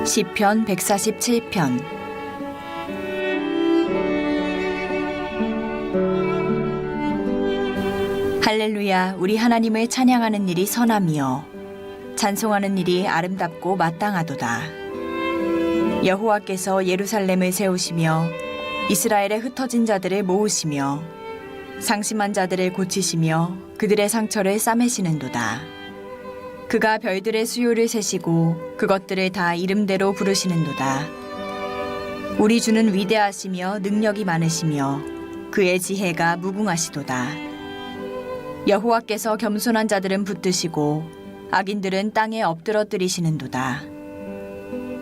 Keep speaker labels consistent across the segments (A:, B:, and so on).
A: 시편 147편. 할렐루야. 우리 하나님을 찬양하는 일이 선함이요 찬송하는 일이 아름답고 마땅하도다. 여호와께서 예루살렘을 세우시며 이스라엘의 흩어진 자들을 모으시며 상심한 자들을 고치시며 그들의 상처를 싸매시는도다. 그가 별들의 수요를 세시고 그것들을 다 이름대로 부르시는도다. 우리 주는 위대하시며 능력이 많으시며 그의 지혜가 무궁하시도다. 여호와께서 겸손한 자들은 붙드시고 악인들은 땅에 엎드러뜨리시는도다.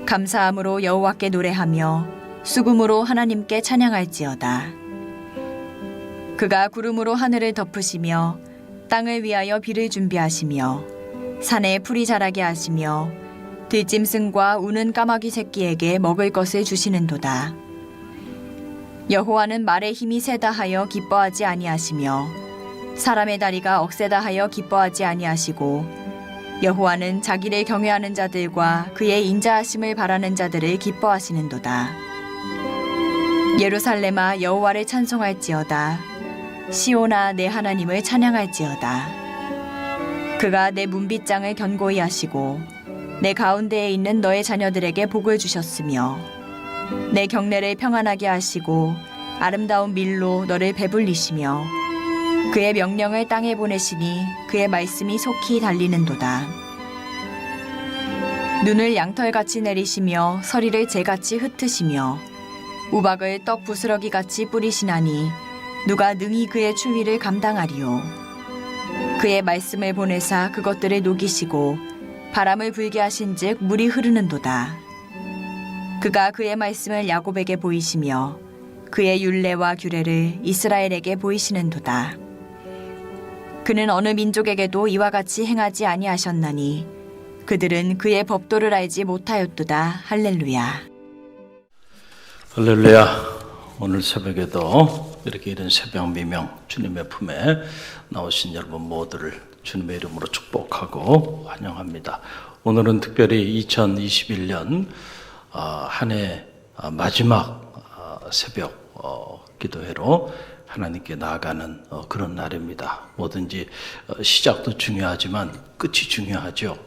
A: 감사함으로 여호와께 노래하며 수금으로 하나님께 찬양할지어다. 그가 구름으로 하늘을 덮으시며 땅을 위하여 비를 준비하시며 산에 풀이 자라게 하시며 들짐승과 우는 까마귀 새끼에게 먹을 것을 주시는도다. 여호와는 말의 힘이 세다 하여 기뻐하지 아니하시며 사람의 다리가 억세다 하여 기뻐하지 아니하시고 여호와는 자기를 경외하는 자들과 그의 인자하심을 바라는 자들을 기뻐하시는도다. 예루살렘아 여호와를 찬송할지어다. 시온아 내 하나님을 찬양할지어다. 그가 내 문빗장을 견고히 하시고 내 가운데에 있는 너의 자녀들에게 복을 주셨으며 내 경내를 평안하게 하시고 아름다운 밀로 너를 배불리시며 그의 명령을 땅에 보내시니 그의 말씀이 속히 달리는도다. 눈을 양털같이 내리시며 서리를 재같이 흩으시며 우박을 떡 부스러기같이 뿌리시나니 누가 능히 그의 추위를 감당하리요. 그의 말씀을 보내사 그것들을 녹이시고 바람을 불게 하신즉 물이 흐르는도다. 그가 그의 말씀을 야곱에게 보이시며 그의 율례와 규례를 이스라엘에게 보이시는도다. 그는 어느 민족에게도 이와 같이 행하지 아니하셨나니 그들은 그의 법도를 알지 못하였도다. 할렐루야.
B: 할렐루야. 오늘 새벽에도 이렇게 이른 새벽 미명 주님의 품에 나오신 여러분 모두를 주님의 이름으로 축복하고 환영합니다. 오늘은 특별히 2021년 한 해 마지막 새벽 기도회로 하나님께 나아가는 그런 날입니다. 뭐든지 시작도 중요하지만 끝이 중요하죠.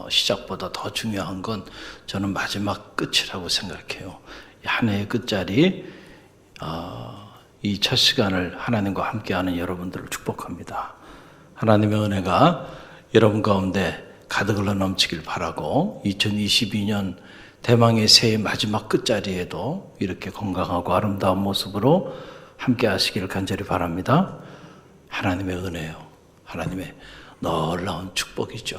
B: 시작보다 더 중요한 건 저는 마지막 끝이라고 생각해요. 한 해의 끝자리 이 첫 시간을 하나님과 함께하는 여러분들을 축복합니다. 하나님의 은혜가 여러분 가운데 가득 흘러 넘치길 바라고 2022년 대망의 새해 마지막 끝자리에도 이렇게 건강하고 아름다운 모습으로 함께 하시기를 간절히 바랍니다. 하나님의 은혜요. 하나님의 놀라운 축복이죠.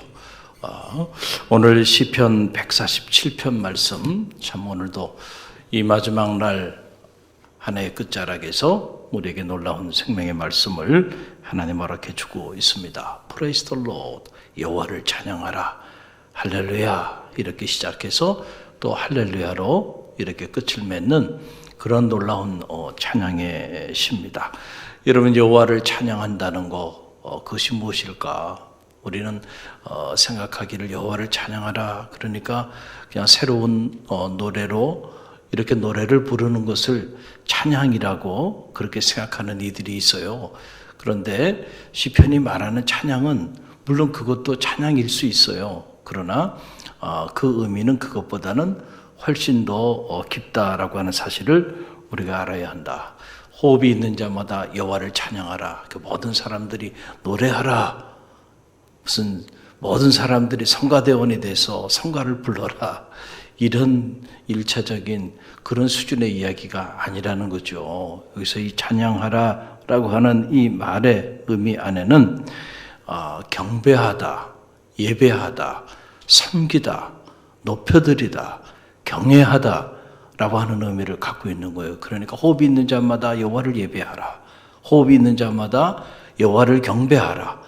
B: 오늘 시편 147편 말씀, 참 오늘도 이 마지막 날 한 해의 끝자락에서 우리에게 놀라운 생명의 말씀을 하나님 허락해 주고 있습니다. Praise the Lord, 여호와를 찬양하라. 할렐루야, 이렇게 시작해서 또 할렐루야로 이렇게 끝을 맺는 그런 놀라운 찬양의 시입니다. 여러분, 여호와를 찬양한다는 거 그것이 무엇일까? 우리는 생각하기를 여호와를 찬양하라, 그러니까 그냥 새로운 노래로 이렇게 노래를 부르는 것을 찬양이라고 그렇게 생각하는 이들이 있어요. 그런데 시편이 말하는 찬양은 물론 그것도 찬양일 수 있어요. 그러나 그 의미는 그것보다는 훨씬 더 깊다라고 하는 사실을 우리가 알아야 한다. 호흡이 있는 자마다 여호와를 찬양하라. 모든 사람들이 노래하라. 무슨 모든 사람들이 성가대원이 돼서 성가를 불러라. 이런 일차적인 그런 수준의 이야기가 아니라는 거죠. 여기서 이 찬양하라라고 하는 이 말의 의미 안에는 경배하다, 예배하다, 섬기다, 높여드리다, 경외하다라고 하는 의미를 갖고 있는 거예요. 그러니까 호흡이 있는 자마다 여호와를 예배하라. 호흡이 있는 자마다 여호와를 경배하라.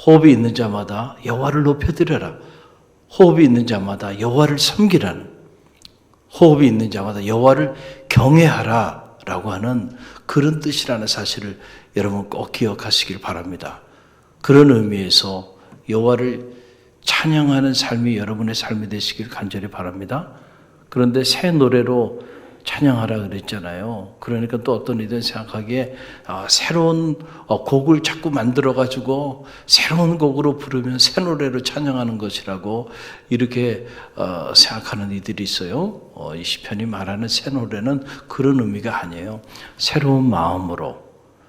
B: 호흡이 있는 자마다 여호와를 높여드려라. 호흡이 있는 자마다 여호와를 섬기라는, 호흡이 있는 자마다 여호와를 경외하라 라고 하는 그런 뜻이라는 사실을 여러분 꼭 기억하시길 바랍니다. 그런 의미에서 여호와를 찬양하는 삶이 여러분의 삶이 되시길 간절히 바랍니다. 그런데 새 노래로 찬양하라 그랬잖아요. 그러니까 또 어떤 이들 생각하기에 새로운 곡을 자꾸 만들어가지고 새로운 곡으로 부르면 새 노래로 찬양하는 것이라고 이렇게 생각하는 이들이 있어요. 이 시편이 말하는 새 노래는 그런 의미가 아니에요. 새로운 마음으로,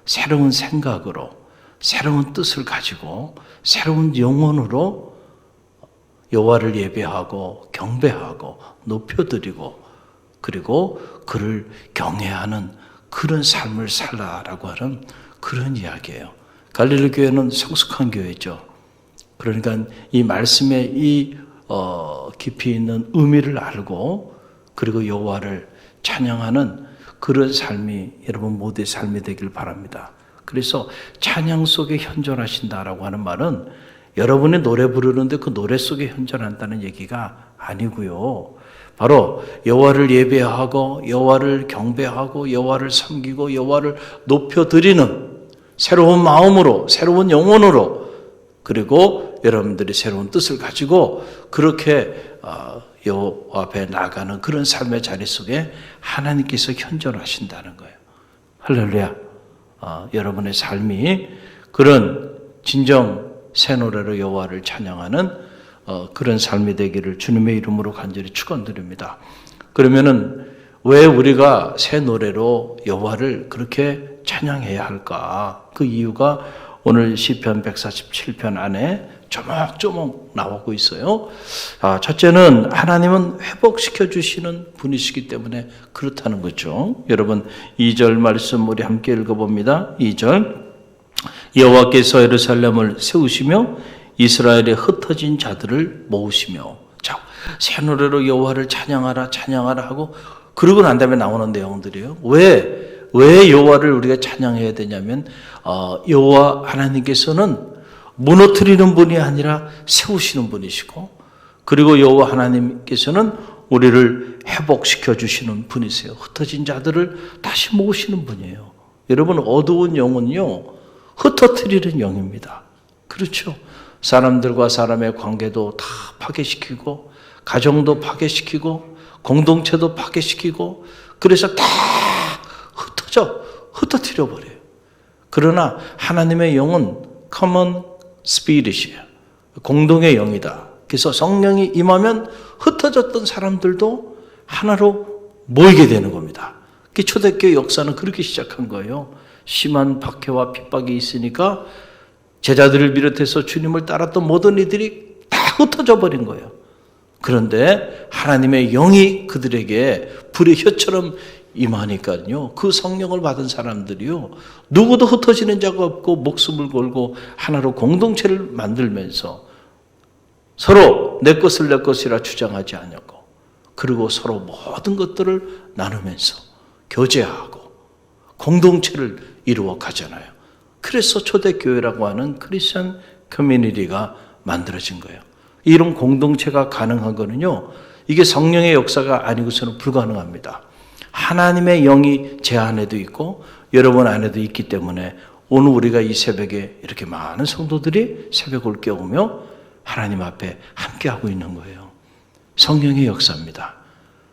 B: 새로운 생각으로, 새로운 뜻을 가지고 새로운 영혼으로 여호와를 예배하고 경배하고 높여드리고 그리고 그를 경외하는 그런 삶을 살라라고 하는 그런 이야기예요. 갈릴리 교회는 성숙한 교회죠. 그러니까 이 말씀에 이 깊이 있는 의미를 알고 그리고 여호와를 찬양하는 그런 삶이 여러분 모두의 삶이 되길 바랍니다. 그래서 찬양 속에 현존하신다라고 하는 말은 여러분이 노래 부르는데 그 노래 속에 현존한다는 얘기가 아니고요. 바로 여호와를 예배하고 여호와를 경배하고 여호와를 섬기고 여호와를 높여드리는 새로운 마음으로 새로운 영혼으로 그리고 여러분들이 새로운 뜻을 가지고 그렇게 여호와 앞에 나가는 그런 삶의 자리 속에 하나님께서 현존하신다는 거예요. 할렐루야. 여러분의 삶이 그런 진정 새 노래로 여호와를 찬양하는 그런 삶이 되기를 주님의 이름으로 간절히 축원드립니다. 그러면은 왜 우리가 새 노래로 여호와를 그렇게 찬양해야 할까? 그 이유가 오늘 시편 147편 안에 조목조목 나오고 있어요. 첫째는 하나님은 회복시켜 주시는 분이시기 때문에 그렇다는 거죠. 여러분 2절 말씀 우리 함께 읽어봅니다. 2절 여호와께서 예루살렘을 세우시며 이스라엘의 흩어진 자들을 모으시며 자, 새 노래로 여호와를 찬양하라 하고 그러고 난 다음에 나오는 내용들이에요. 왜 여호와를 우리가 찬양해야 되냐면 여호와 하나님께서는 무너뜨리는 분이 아니라 세우시는 분이시고 그리고 여호와 하나님께서는 우리를 회복시켜 주시는 분이세요. 흩어진 자들을 다시 모으시는 분이에요. 여러분 어두운 영은요 흩어뜨리는 영입니다. 그렇죠. 사람들과 사람의 관계도 다 파괴시키고 가정도 파괴시키고 공동체도 파괴시키고 그래서 다 흩어뜨려 버려요. 그러나 하나님의 영은 common spirit이에요. 공동의 영이다. 그래서 성령이 임하면 흩어졌던 사람들도 하나로 모이게 되는 겁니다. 초대교회 역사는 그렇게 시작한 거예요. 심한 박해와 핍박이 있으니까 제자들을 비롯해서 주님을 따랐던 모든 이들이 다 흩어져 버린 거예요. 그런데 하나님의 영이 그들에게 불의 혀처럼 임하니까요. 그 성령을 받은 사람들이요. 누구도 흩어지는 자가 없고 목숨을 걸고 하나로 공동체를 만들면서 서로 내 것이라 주장하지 않았고 그리고 서로 모든 것들을 나누면서 교제하고 공동체를 이루어 가잖아요. 그래서 초대교회라고 하는 크리스천 커뮤니티가 만들어진 거예요. 이런 공동체가 가능한 거는요. 이게 성령의 역사가 아니고서는 불가능합니다. 하나님의 영이 제 안에도 있고 여러분 안에도 있기 때문에 오늘 우리가 이 새벽에 이렇게 많은 성도들이 새벽을 깨우며 하나님 앞에 함께하고 있는 거예요. 성령의 역사입니다.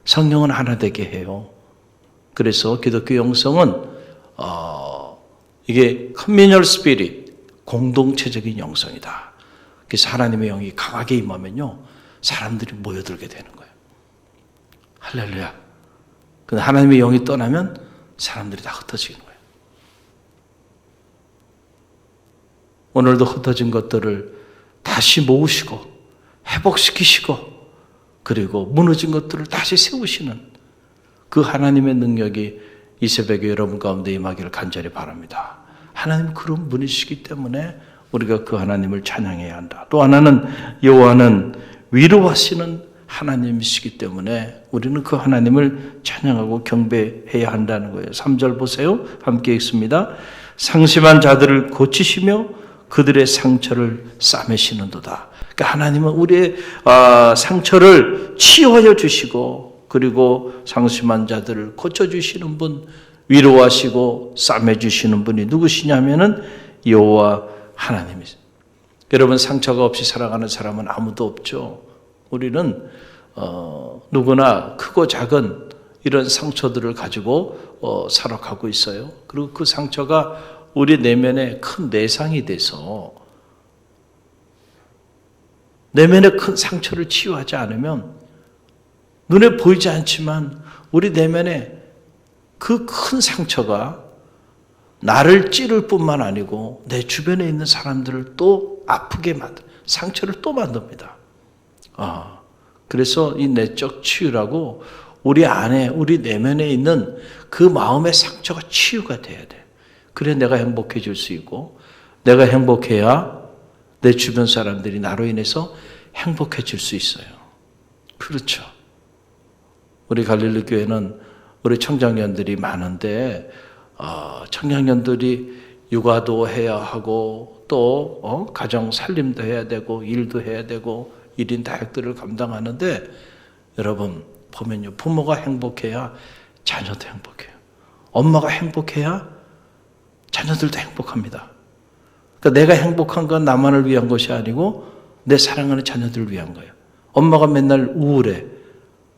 B: 성령은 하나 되게 해요. 그래서 기독교 영성은 이게 communal spirit, 공동체적인 영성이다. 그래서 하나님의 영이 강하게 임하면요, 사람들이 모여들게 되는 거예요. 할렐루야. 근데 하나님의 영이 떠나면 사람들이 다 흩어지는 거예요. 오늘도 흩어진 것들을 다시 모으시고 회복시키시고 그리고 무너진 것들을 다시 세우시는 그 하나님의 능력이 이 새벽에 여러분 가운데 임하기를 간절히 바랍니다. 하나님 그런 분이시기 때문에 우리가 그 하나님을 찬양해야 한다. 또 하나는 여호와는 위로하시는 하나님이시기 때문에 우리는 그 하나님을 찬양하고 경배해야 한다는 거예요. 3절 보세요. 함께 읽습니다. 상심한 자들을 고치시며 그들의 상처를 싸매시는도다. 그러니까 하나님은 우리의 상처를 치유하여 주시고 그리고 상심한 자들을 고쳐주시는 분, 위로하시고 싸매주시는 분이 누구시냐면은 여호와 하나님이세요. 여러분 상처가 없이 살아가는 사람은 아무도 없죠. 우리는 누구나 크고 작은 이런 상처들을 가지고 살아가고 있어요. 그리고 그 상처가 우리 내면에 큰 내상이 돼서 내면에 큰 상처를 치유하지 않으면 눈에 보이지 않지만 우리 내면에 그 큰 상처가 나를 찌를 뿐만 아니고 내 주변에 있는 사람들을 또 아프게 상처를 또 만듭니다. 그래서 이 내적 치유라고 우리 안에, 우리 내면에 있는 그 마음의 상처가 치유가 돼야 돼. 그래 내가 행복해질 수 있고, 내가 행복해야 내 주변 사람들이 나로 인해서 행복해질 수 있어요. 그렇죠. 우리 갈릴리 교회는 우리 청장년들이 많은데, 청장년들이 육아도 해야 하고, 또 가정 살림도 해야 되고, 일도 해야 되고, 1인 다역들을 감당하는데, 여러분 보면요, 부모가 행복해야 자녀도 행복해요. 엄마가 행복해야 자녀들도 행복합니다. 그러니까 내가 행복한 건 나만을 위한 것이 아니고 내 사랑하는 자녀들을 위한 거예요. 엄마가 맨날 우울해.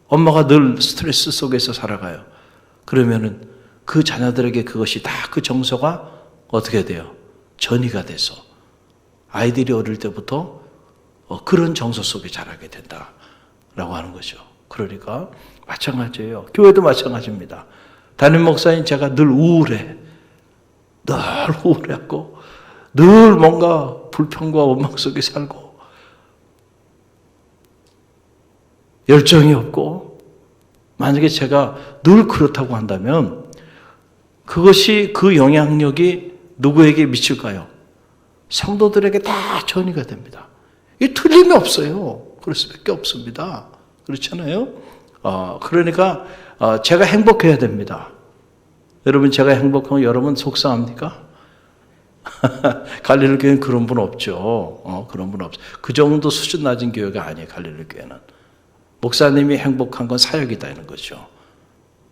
B: 엄마가 늘 스트레스 속에서 살아가요. 그러면은 그 자녀들에게 그것이 다 그 정서가 어떻게 돼요? 전이가 돼서 아이들이 어릴 때부터 그런 정서 속에 자라게 된다라고 하는 거죠. 그러니까 마찬가지예요. 교회도 마찬가지입니다. 담임 목사님 제가 늘 우울해. 늘 우울했고 늘 뭔가 불평과 원망 속에 살고 열정이 없고, 만약에 제가 늘 그렇다고 한다면 그것이, 그 영향력이 누구에게 미칠까요? 성도들에게 다 전이가 됩니다. 이 틀림이 없어요. 그럴 수밖에 없습니다. 그렇잖아요? 그러니까 제가 행복해야 됩니다. 여러분, 제가 행복하면 여러분 속상합니까? 갈릴리 교회는 그런 분 없죠. 그런 분 없죠. 그 정도 수준 낮은 교회가 아니에요. 갈릴리 교회는. 목사님이 행복한 건 사역이다 이런 거죠.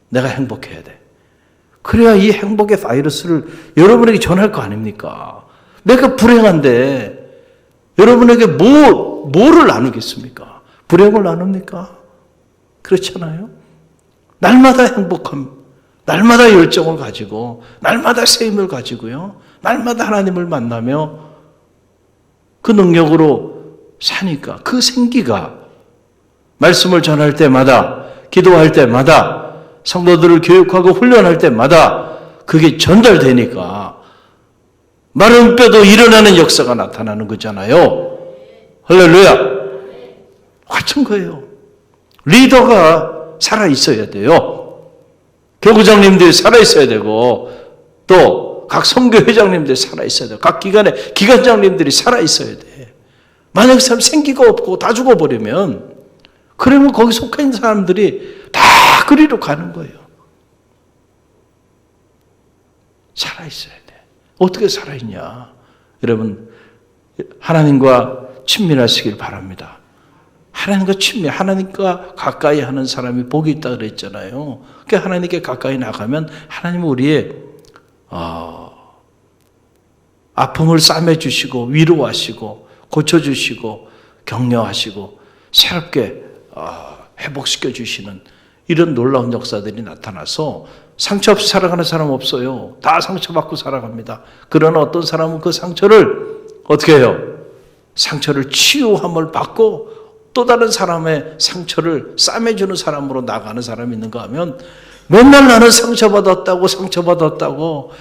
B: 내가 행복해야 돼. 그래야 이 행복의 바이러스를 여러분에게 전할 거 아닙니까? 내가 불행한데 여러분에게 뭐를 나누겠습니까? 불행을 나눕니까? 그렇잖아요. 날마다 행복함, 날마다 열정을 가지고, 날마다 새 힘을 가지고요, 날마다 하나님을 만나며 그 능력으로 사니까 그 생기가 말씀을 전할 때마다, 기도할 때마다, 성도들을 교육하고 훈련할 때마다 그게 전달되니까 마른 뼈도 일어나는 역사가 나타나는 거잖아요. 할렐루야. 같은 거예요. 리더가 살아있어야 돼요. 교구장님들이 살아있어야 되고, 또 각 선교회장님들이 살아있어야 돼요. 각 기관의 기관장님들이 살아있어야 돼. 만약 그 사람 생기가 없고 다 죽어버리면, 그러면 거기 속해 있는 사람들이 다 그리로 가는 거예요. 살아있어야 돼. 어떻게 살아있냐? 여러분, 하나님과 친밀하시길 바랍니다. 하나님과 가까이 하는 사람이 복이 있다 그랬잖아요. 그러니까 하나님께 가까이 나가면 하나님은 우리의 아픔을 싸매주시고 위로하시고 고쳐주시고 격려하시고 새롭게 회복시켜 주시는 이런 놀라운 역사들이 나타나서 상처 없이 살아가는 사람 없어요. 다 상처받고 살아갑니다. 그러나 어떤 사람은 그 상처를 어떻게 해요? 상처를 치유함을 받고 또 다른 사람의 상처를 싸매주는 사람으로 나가는 사람이 있는가 하면, 맨날 나는 상처받았다고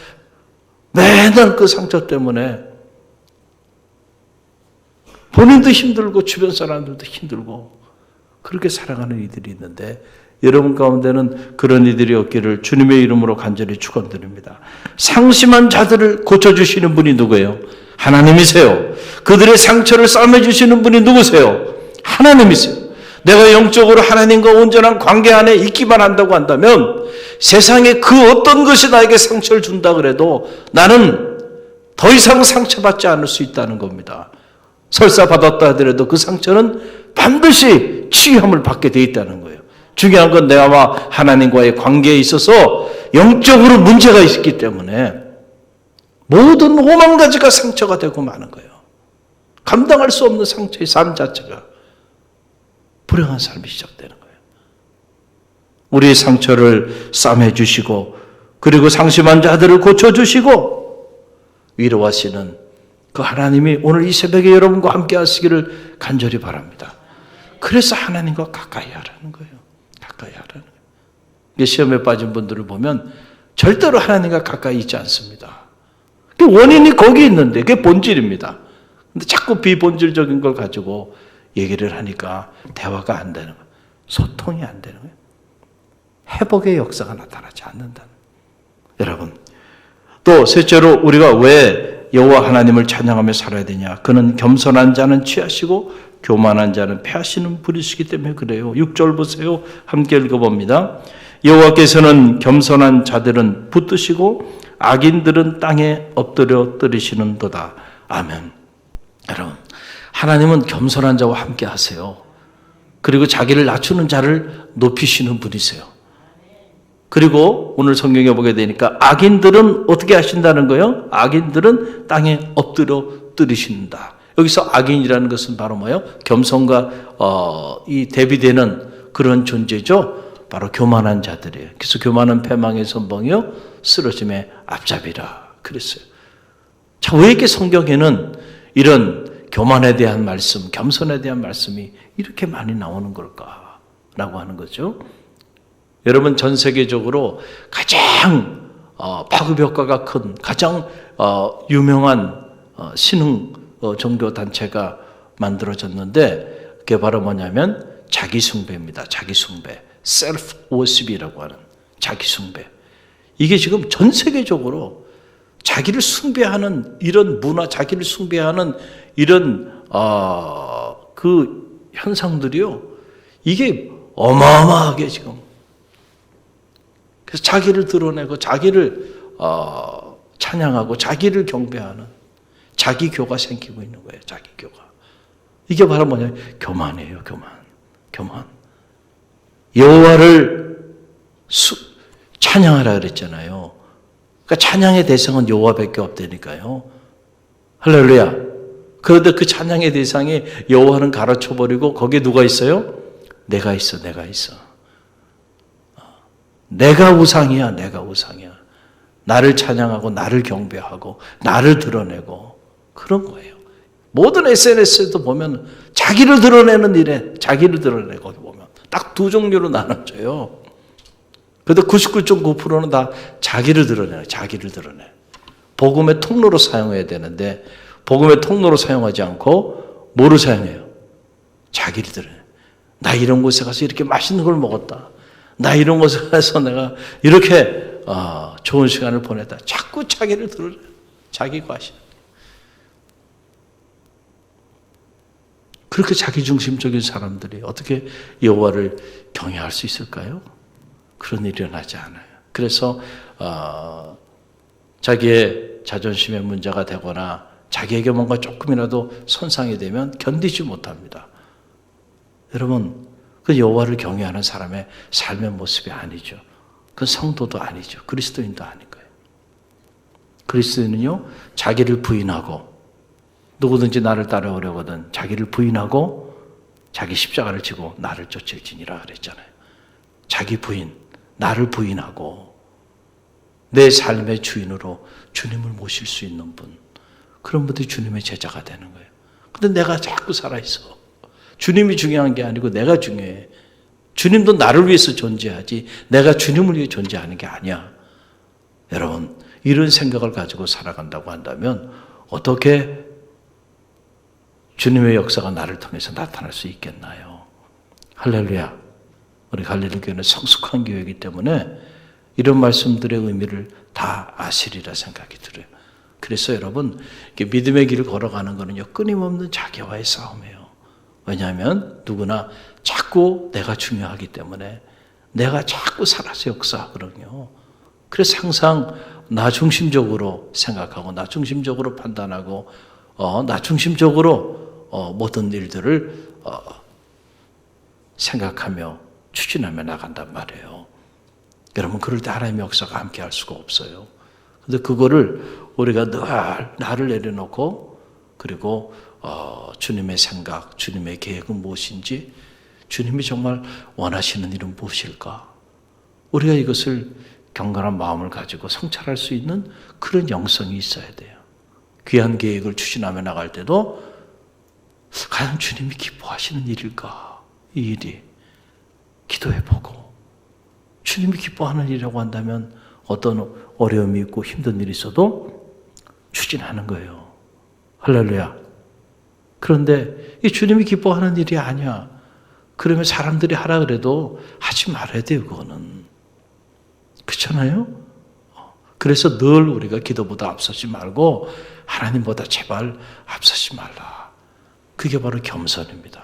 B: 맨날 그 상처 때문에 본인도 힘들고 주변 사람들도 힘들고 그렇게 살아가는 이들이 있는데, 여러분 가운데는 그런 이들이 없기를 주님의 이름으로 간절히 축원드립니다. 상심한 자들을 고쳐주시는 분이 누구예요? 하나님이세요. 그들의 상처를 싸매주시는 분이 누구세요? 하나님이세요. 내가 영적으로 하나님과 온전한 관계 안에 있기만 한다고 한다면 세상에 그 어떤 것이 나에게 상처를 준다 그래도 나는 더 이상 상처받지 않을 수 있다는 겁니다. 설사 받았다 하더라도 그 상처는 반드시 치유함을 받게 돼 있다는 거예요. 중요한 건 내가 하나님과의 관계에 있어서 영적으로 문제가 있기 때문에 모든 5만 가지가 상처가 되고 마는 거예요. 감당할 수 없는 상처의 삶 자체가. 불행한 삶이 시작되는 거예요. 우리의 상처를 싸매 주시고 그리고 상심한 자들을 고쳐주시고 위로하시는 그 하나님이 오늘 이 새벽에 여러분과 함께 하시기를 간절히 바랍니다. 그래서 하나님과 가까이 하라는 거예요. 가까이 하라는 거예요. 시험에 빠진 분들을 보면 절대로 하나님과 가까이 있지 않습니다. 그 원인이 거기 있는데 그게 본질입니다. 근데 자꾸 비본질적인 걸 가지고 얘기를 하니까 대화가 안 되는 거예요. 소통이 안 되는 거예요. 회복의 역사가 나타나지 않는다는 거예요. 여러분, 또 셋째로 우리가 왜 여호와 하나님을 찬양하며 살아야 되냐? 그는 겸손한 자는 취하시고 교만한 자는 패하시는 분이시기 때문에 그래요. 6절 보세요. 함께 읽어봅니다. 여호와께서는 겸손한 자들은 붙드시고 악인들은 땅에 엎드려 뜨리시는도다. 아멘. 여러분, 하나님은 겸손한 자와 함께 하세요. 그리고 자기를 낮추는 자를 높이시는 분이세요. 그리고 오늘 성경에 보게 되니까 악인들은 어떻게 하신다는 거예요? 악인들은 땅에 엎드려 뜨리신다. 여기서 악인이라는 것은 바로 뭐예요? 겸손과 이 대비되는 그런 존재죠. 바로 교만한 자들이에요. 그래서 교만은 패망의 선봉이요 쓰러짐의 앞잡이라 그랬어요. 자, 왜 이렇게 성경에는 이런 교만에 대한 말씀, 겸손에 대한 말씀이 이렇게 많이 나오는 걸까라고 하는 거죠. 여러분, 전 세계적으로 가장 파급 효과가 큰 가장 유명한 신흥 종교 단체가 만들어졌는데 그게 바로 뭐냐면 자기 숭배입니다. 자기 숭배, self worship이라고 하는 자기 숭배. 이게 지금 전 세계적으로 자기를 숭배하는 이런 문화, 자기를 숭배하는 이런 그 현상들이요. 이게 어마어마하게 지금. 그래서 자기를 드러내고 자기를 찬양하고 자기를 경배하는 자기교가 생기고 있는 거예요. 자기교가. 이게 바로 뭐냐면 교만이에요. 교만. 여호와를 찬양하라 그랬잖아요. 그러니까 찬양의 대상은 여호와밖에 없다니까요. 할렐루야. 그런데 그 찬양의 대상이 여호와는 가로쳐버리고 거기에 누가 있어요? 내가 있어. 내가 우상이야. 나를 찬양하고 나를 경배하고 나를 드러내고 그런 거예요. 모든 SNS에도 보면 자기를 드러내는 일에 자기를 드러내고 보면 딱 두 종류로 나눠져요. 그래도 99.9%는 다 자기를 드러내. 복음의 통로로 사용해야 되는데 복음의 통로로 사용하지 않고 뭐로 사용해요? 자기를 드러내. 나 이런 곳에 가서 이렇게 맛있는 걸 먹었다. 나 이런 곳에 가서 내가 이렇게 좋은 시간을 보냈다. 자꾸 자기를 드러내. 자기 과시. 그렇게 자기중심적인 사람들이 어떻게 여호와를 경외할 수 있을까요? 그런 일이 일어나지 않아요. 그래서 자기의 자존심의 문제가 되거나 자기에게 뭔가 조금이라도 손상이 되면 견디지 못합니다. 여러분, 그 여호와를 경외하는 사람의 삶의 모습이 아니죠. 그 성도도 아니죠. 그리스도인도 아닌 거예요. 그리스도인은요, 자기를 부인하고 누구든지 나를 따라오려거든 자기를 부인하고 자기 십자가를 지고 나를 쫓을지니라 그랬잖아요. 자기 부인, 나를 부인하고 내 삶의 주인으로 주님을 모실 수 있는 분, 그런 분들이 주님의 제자가 되는 거예요. 근데 내가 자꾸 살아있어. 주님이 중요한 게 아니고 내가 중요해. 주님도 나를 위해서 존재하지 내가 주님을 위해 존재하는 게 아니야. 여러분, 이런 생각을 가지고 살아간다고 한다면 어떻게 주님의 역사가 나를 통해서 나타날 수 있겠나요? 할렐루야. 우리 갈릴리 교회는 성숙한 교회이기 때문에 이런 말씀들의 의미를 다 아시리라 생각이 들어요. 그래서 여러분, 믿음의 길을 걸어가는 거는요, 끊임없는 자기와의 싸움이에요. 왜냐하면 누구나 자꾸 내가 중요하기 때문에 내가 자꾸 살아서 역사하거든요. 그래서 항상 나 중심적으로 생각하고 나 중심적으로 판단하고 나 중심적으로 모든 일들을 생각하며 추진하며 나간단 말이에요. 여러분, 그럴 때 하나님의 역사가 함께 할 수가 없어요. 근데 그거를 우리가 늘 나를 내려놓고 그리고 주님의 생각, 주님의 계획은 무엇인지 주님이 정말 원하시는 일은 무엇일까? 우리가 이것을 경건한 마음을 가지고 성찰할 수 있는 그런 영성이 있어야 돼요. 귀한 계획을 추진하며 나갈 때도 과연 주님이 기뻐하시는 일일까? 이 일이 기도해보고 주님이 기뻐하는 일이라고 한다면 어떤 어려움이 있고 힘든 일이 있어도 추진하는 거예요. 할렐루야. 그런데 이 주님이 기뻐하는 일이 아니야. 그러면 사람들이 하라 그래도 하지 말아야 돼요. 그거는. 그렇잖아요? 그래서 늘 우리가 기도보다 앞서지 말고 하나님보다 제발 앞서지 말라. 그게 바로 겸손입니다.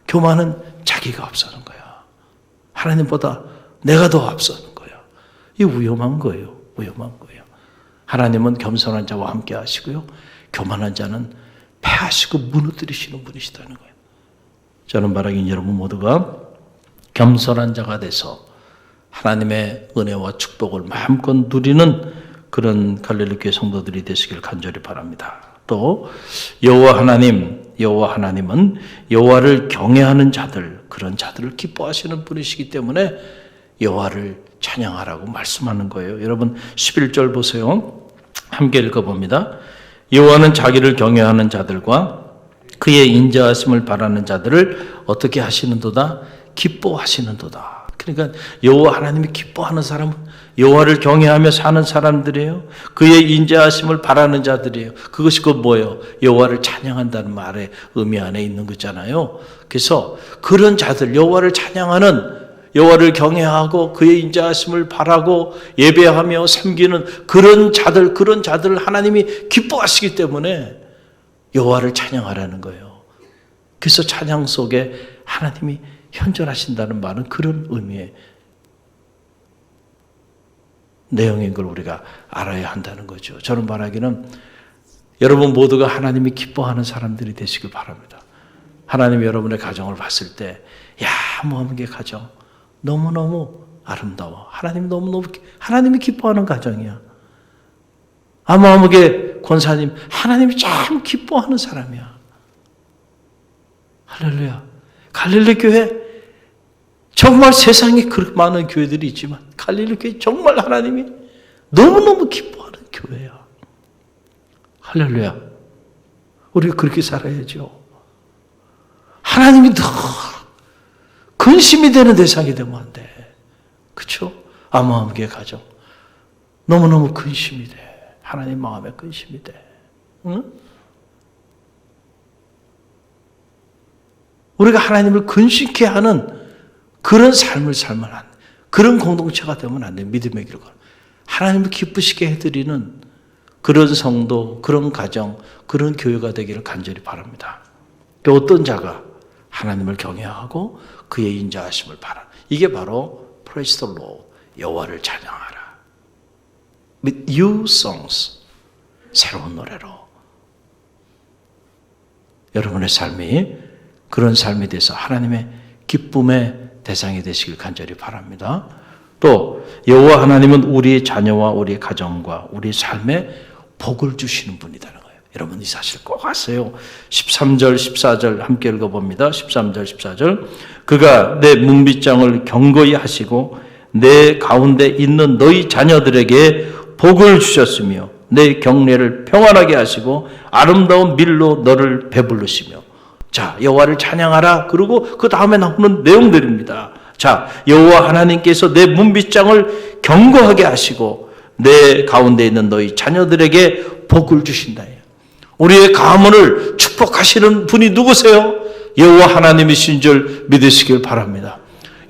B: 교만은 자기가 앞서는 거야. 하나님보다 내가 더 앞서는 거야. 이 위험한 거예요. 위험한 거예요. 하나님은 겸손한 자와 함께 하시고요. 교만한 자는 패하시고 무너뜨리시는 분이시다는 거예요. 저는 바라긴 여러분 모두가 겸손한 자가 돼서 하나님의 은혜와 축복을 마음껏 누리는 그런 갈릴리 교회 성도들이 되시길 간절히 바랍니다. 또 여호와 하나님은 여호와를 경외하는 자들, 그런 자들을 기뻐하시는 분이시기 때문에 여호와를 찬양하라고 말씀하는 거예요. 여러분 11절 보세요. 함께 읽어봅니다. 여호와는 자기를 경외하는 자들과 그의 인자하심을 바라는 자들을 어떻게 하시는도다? 기뻐하시는도다. 그러니까 여호와 하나님이 기뻐하는 사람은 여호와를 경외하며 사는 사람들이에요. 그의 인자하심을 바라는 자들이에요. 그것이 그 뭐예요? 여호와를 찬양한다는 말의 의미 안에 있는 거잖아요. 그래서 그런 자들, 여호와를 찬양하는, 여호와를 경외하고 그의 인자하심을 바라고 예배하며 섬기는 그런 자들 하나님이 기뻐하시기 때문에 여호와를 찬양하라는 거예요. 그래서 찬양 속에 하나님이 현존하신다는 말은 그런 의미의 내용인 걸 우리가 알아야 한다는 거죠. 저는 말하기는 여러분 모두가 하나님이 기뻐하는 사람들이 되시길 바랍니다. 하나님이 여러분의 가정을 봤을 때, 야, 모함의 가정 너무너무 아름다워. 하나님이 기뻐하는 가정이야. 아무하무게 권사님, 하나님이 참 기뻐하는 사람이야. 할렐루야. 갈릴리 교회, 정말 세상에 그렇게 많은 교회들이 있지만 갈릴리 교회 정말 하나님이 너무너무 기뻐하는 교회야. 할렐루야. 우리가 그렇게 살아야죠. 하나님이 더 근심이 되는 대상이 되면 안 돼. 그렇죠? 아무하무게 가정 너무너무 근심이 돼. 하나님 마음에 근심이 돼. 응? 우리가 하나님을 근심케 하는 그런 삶을 살면 안 돼. 그런 공동체가 되면 안 돼. 믿음의 길을 걸어. 하나님을 기쁘시게 해드리는 그런 성도, 그런 가정, 그런 교회가 되기를 간절히 바랍니다. 또 어떤 자가 하나님을 경외하고 그의 인자하심을 바라. 이게 바로 Praise the Lord, 여호와를 찬양하라. With new songs, 새로운 노래로. 여러분의 삶이 그런 삶이 돼서 하나님의 기쁨의 대상이 되시길 간절히 바랍니다. 또 여호와 하나님은 우리의 자녀와 우리의 가정과 우리의 삶에 복을 주시는 분이라는 거예요. 여러분 이 사실 꼭 아세요. 13절 14절 함께 읽어봅니다. 13절 14절 그가 내 문빗장을 견고히 하시고 내 가운데 있는 너희 자녀들에게 복을 주셨으며 내 경례를 평안하게 하시고 아름다운 밀로 너를 배부르시며. 자, 여호와를 찬양하라. 그리고 그 다음에 나오는 내용들입니다. 자, 여호와 하나님께서 내 문빗장을 견고하게 하시고 내 가운데 있는 너희 자녀들에게 복을 주신다. 우리의 가문을 축복하시는 분이 누구세요? 여호와 하나님이신 줄 믿으시길 바랍니다.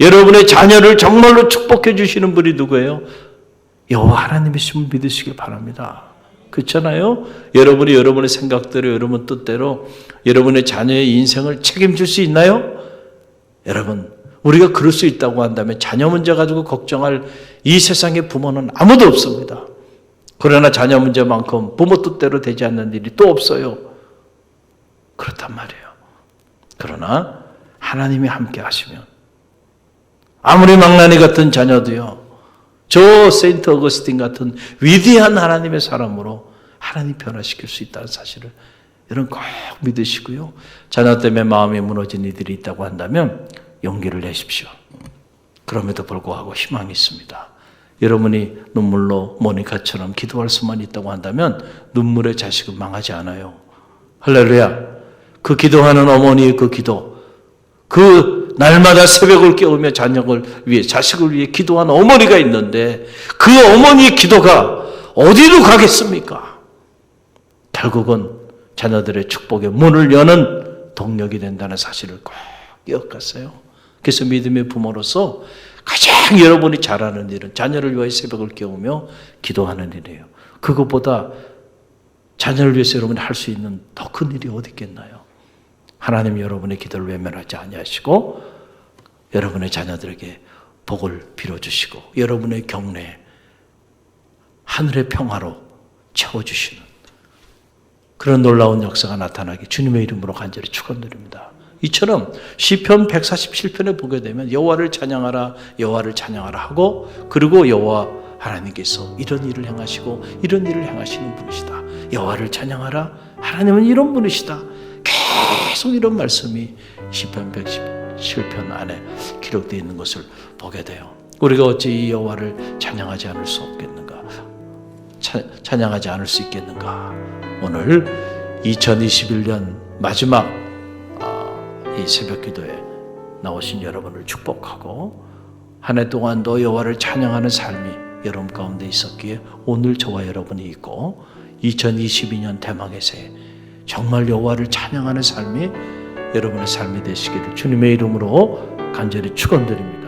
B: 여러분의 자녀를 정말로 축복해 주시는 분이 누구예요? 여호와 하나님이신 분 믿으시길 바랍니다. 그렇잖아요? 여러분이 여러분의 생각대로, 여러분 뜻대로 여러분의 자녀의 인생을 책임질 수 있나요? 여러분, 우리가 그럴 수 있다고 한다면 자녀 문제 가지고 걱정할 이 세상의 부모는 아무도 없습니다. 그러나 자녀 문제만큼 부모 뜻대로 되지 않는 일이 또 없어요. 그렇단 말이에요. 그러나 하나님이 함께 하시면 아무리 망나니 같은 자녀도요, 저 세인트 어거스틴 같은 위대한 하나님의 사람으로 하나님 변화시킬 수 있다는 사실을 여러분 꼭 믿으시고요. 자녀 때문에 마음이 무너진 이들이 있다고 한다면 용기를 내십시오. 그럼에도 불구하고 희망이 있습니다. 여러분이 눈물로 모니카처럼 기도할 수만 있다고 한다면 눈물의 자식은 망하지 않아요. 할렐루야. 그 기도하는 어머니의 그 기도, 그 날마다 새벽을 깨우며 자녀를 위해, 자식을 위해 기도하는 어머니가 있는데 그 어머니의 기도가 어디로 가겠습니까? 결국은 자녀들의 축복의 문을 여는 동력이 된다는 사실을 꼭 기억하세요. 그래서 믿음의 부모로서 가장 여러분이 잘하는 일은 자녀를 위해 새벽을 깨우며 기도하는 일이에요. 그것보다 자녀를 위해서 여러분이 할 수 있는 더 큰 일이 어디 있겠나요? 하나님 여러분의 기도를 외면하지 아니하시고 여러분의 자녀들에게 복을 빌어주시고 여러분의 경내에 하늘의 평화로 채워주시는 그런 놀라운 역사가 나타나기 주님의 이름으로 간절히 축원드립니다. 이처럼 시편 147편에 보게 되면 여호와를 찬양하라 여호와를 찬양하라 하고 그리고 여호와 하나님께서 이런 일을 행하시고 이런 일을 행하시는 분이시다. 여호와를 찬양하라 하나님은 이런 분이시다. 계속 이런 말씀이 시편 117편 안에 기록되어 있는 것을 보게 돼요. 우리가 어찌 이 여호와를 찬양하지 않을 수 없겠는가? 찬양하지 않을 수 있겠는가? 오늘 2021년 마지막 이 새벽 기도에 나오신 여러분을 축복하고 한 해 동안도 여호와를 찬양하는 삶이 여러분 가운데 있었기에 오늘 저와 여러분이 있고 2022년 대망의 새해 정말 여호와를 찬양하는 삶이 여러분의 삶이 되시기를 주님의 이름으로 간절히 축원드립니다.